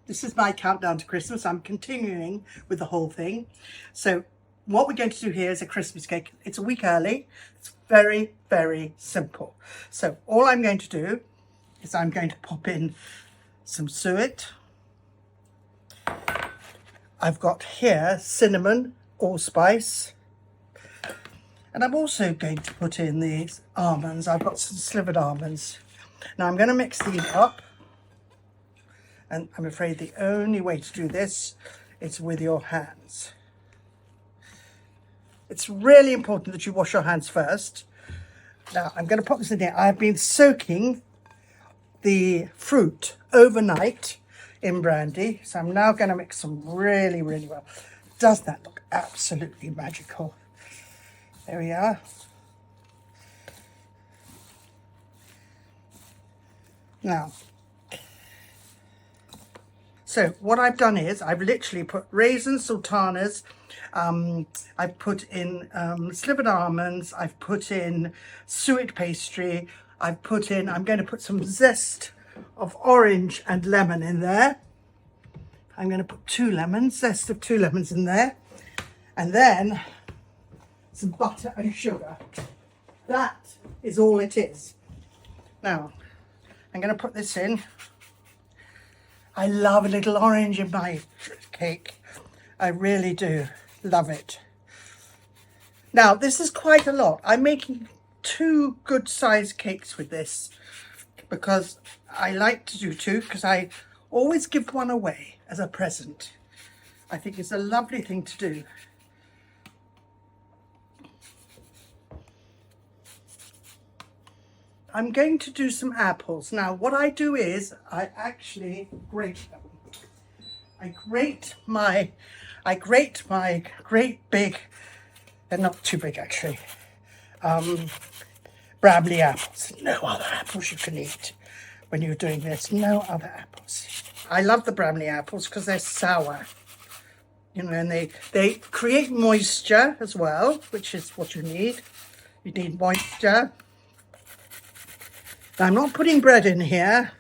This is my countdown to Christmas. I'm continuing with the whole thing. So what we're going to do here is a Christmas cake. It's a week early. It's very, very simple. So all I'm going to do is I'm going to pop in some suet. I've got here cinnamon, allspice. And I'm also going to put in these almonds. I've got some slivered almonds. Now I'm going to mix these up. And I'm afraid the only way to do this is with your hands. It's really important that you wash your hands first. Now I'm going to pop this in here. I've been soaking the fruit overnight in brandy. So I'm now going to mix them really, really well. Does that look absolutely magical? There we are. Now, so what I've done is I've literally put raisins, sultanas, I've put in slivered almonds, I've put in suet pastry, I'm going to put some zest of orange and lemon in there. I'm going to put zest of 2 lemons in there. And then some butter and sugar. That is all it is. Now, I'm going to put this in. I love a little orange in my cake. I really do love it. Now, this is quite a lot. I'm making 2 good sized cakes with this because I like to do 2 because I always give one away as a present. I think it's a lovely thing to do. I'm going to do some apples. Now, what I do is I actually grate them. I grate my great big, they're not too big actually, Bramley apples. No other apples you can eat when you're doing this. No other apples. I love the Bramley apples because they're sour. You know, and they create moisture as well, which is what you need. You need moisture. Now, I'm not putting bread in here.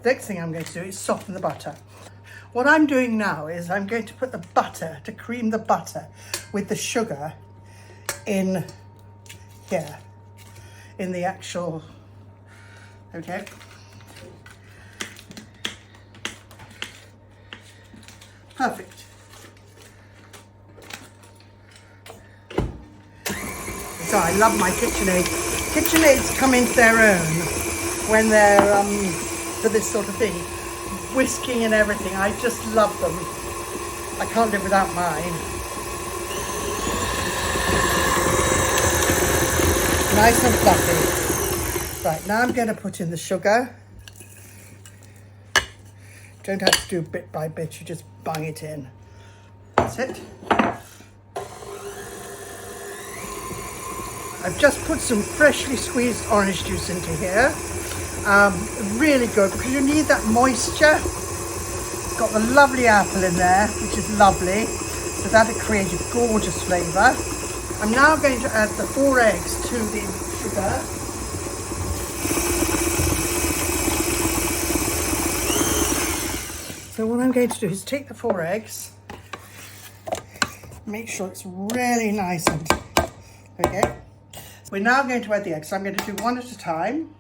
The next thing I'm going to do is soften the butter. What I'm doing now is I'm going to put the butter, to cream the butter with the sugar in here, in the actual, okay. Perfect. So I love my KitchenAid. KitchenAids come into their own when they're for this sort of thing. Whisking and everything, I just love them. I can't live without mine. Nice and fluffy. Right, now I'm going to put in the sugar. Don't have to do bit by bit, you just bung it in. That's it. I've just put some freshly squeezed orange juice into here. Really good because you need that moisture. Got the lovely apple in there, which is lovely, so that'll create a gorgeous flavour. I'm now going to add the 4 eggs to the sugar. So what I'm going to do is take the 4 eggs, make sure it's really nice and okay. We're now going to add the eggs. So I'm going to do 1 at a time.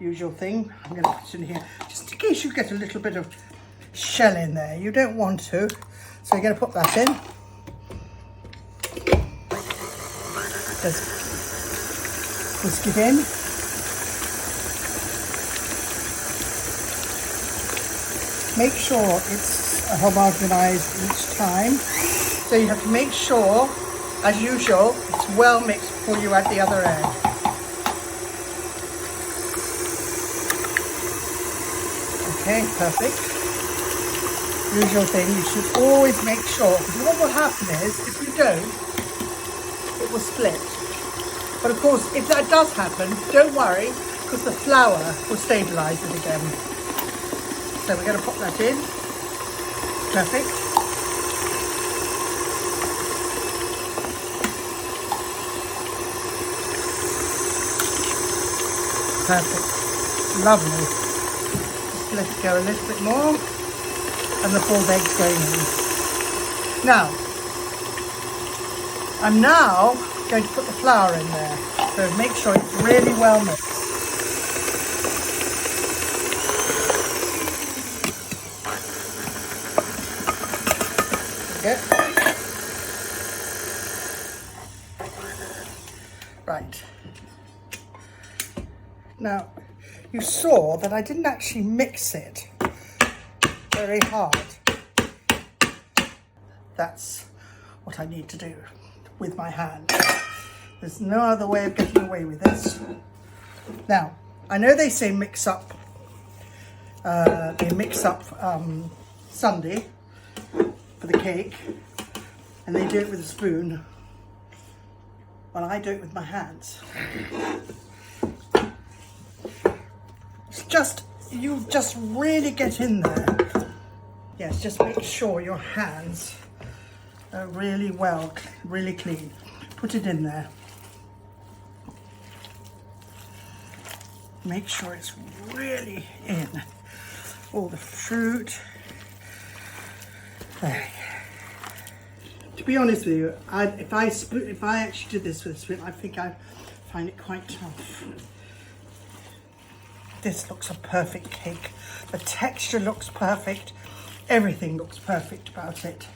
Usual thing. I'm going to put it in here just in case you get a little bit of shell in there. You don't want to, so you're going to put that in. Just whisk it in. Make sure it's homogenized each time. So you have to make sure, as usual, it's well mixed before you add the other egg. Okay, perfect. Usual thing, you should always make sure, because what will happen is, if you don't, it will split. But of course, if that does happen, don't worry, because the flour will stabilise it again. So we're going to pop that in. Perfect. Perfect. Lovely. Just let it go a little bit more. And the boiled eggs going in. Now, I'm now going to put the flour in there. So make sure it's really well mixed. Okay. Right. Now, you saw that I didn't actually mix it very hard. That's what I need to do with my hand. There's no other way of getting away with this. Now, I know they say mix up, sundae for the cake, and they do it with a spoon. Well, I do it with my hands. It's just, you just really get in there. Yes, just make sure your hands are really well, really clean. Put it in there. Make sure it's really in. All the fruit. There. To be honest with you, if I actually did this with a spoon, I think I'd find it quite tough. This looks a perfect cake. The texture looks perfect. Everything looks perfect about it.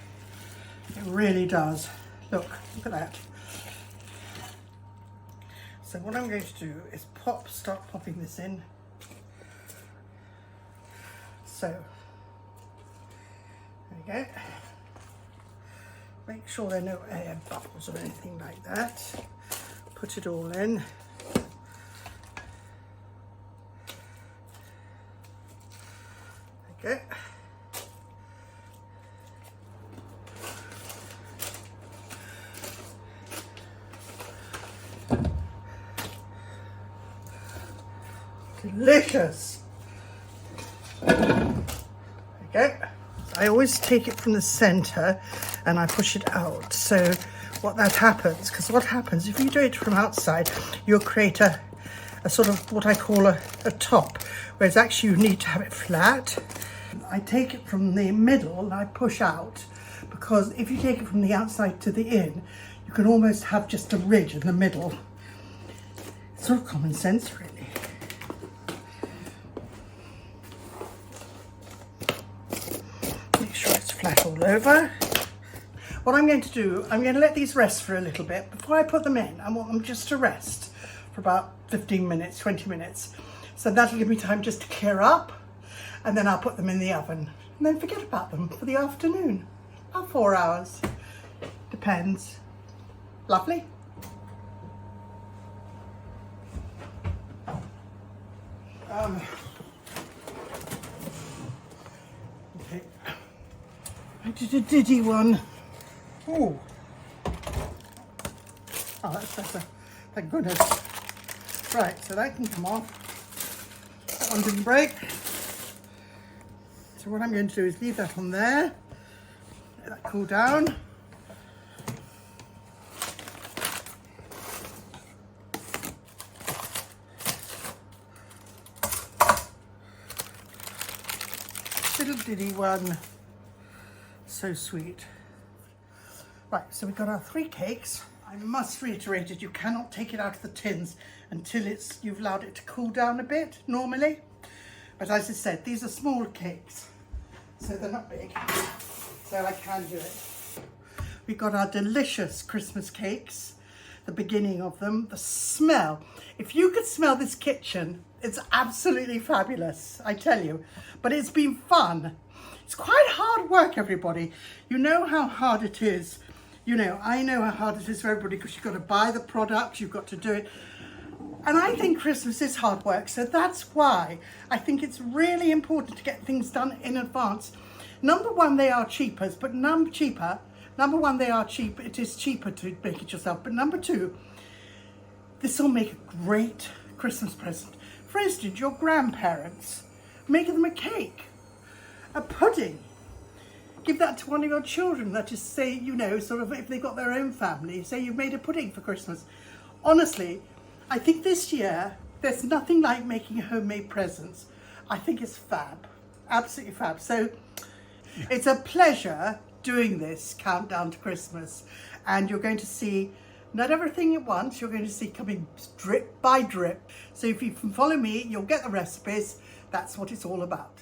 It really does. Look at that. So what I'm going to do is start popping this in. So, there we go. Make sure there are no air bubbles or anything like that. Put it all in. Okay. Delicious. Okay. I always take it from the center and I push it out. So what that happens, because what happens if you do it from outside, you'll create a sort of what I call a top, whereas actually you need to have it flat. I take it from the middle and I push out, because if you take it from the outside to the in, you can almost have just a ridge in the middle. It's sort of common sense, really. Make sure it's flat all over. What I'm going to do, I'm going to let these rest for a little bit. Before I put them in, I want them just to rest for about 15 minutes, 20 minutes. So that'll give me time just to clear up, and then I'll put them in the oven. And then forget about them for the afternoon. About 4 hours. Depends. Lovely. Okay. I did a diddy one. Oh. Oh, that's better. Thank goodness. Right, so that can come off. That one didn't break. So what I'm going to do is leave that on there. Let that cool down. Little diddy one. So sweet. Right, so we've got our 3 cakes. I must reiterate it, you cannot take it out of the tins until you've allowed it to cool down a bit, normally. But as I said, these are small cakes, so they're not big, so I can do it. We've got our delicious Christmas cakes, the beginning of them, the smell. If you could smell this kitchen, it's absolutely fabulous, I tell you. But it's been fun. It's quite hard work, everybody. You know how hard it is. You know, I know how hard it is for everybody, because you've got to buy the products, you've got to do it. And I think Christmas is hard work, so that's why I think it's really important to get things done in advance. Number one, they are cheaper, but number one, they are cheap. It is cheaper to make it yourself. But number two, This will make a great Christmas present. For instance, your grandparents, make them a cake, a pudding. Give that to one of your children. That is, say, you know, sort of if they've got their own family, say you've made a pudding for Christmas. Honestly, I think this year, there's nothing like making homemade presents. I think it's fab, absolutely fab. So it's a pleasure doing this countdown to Christmas. And you're going to see not everything at once, you're going to see coming drip by drip. So if you can follow me, you'll get the recipes. That's what it's all about.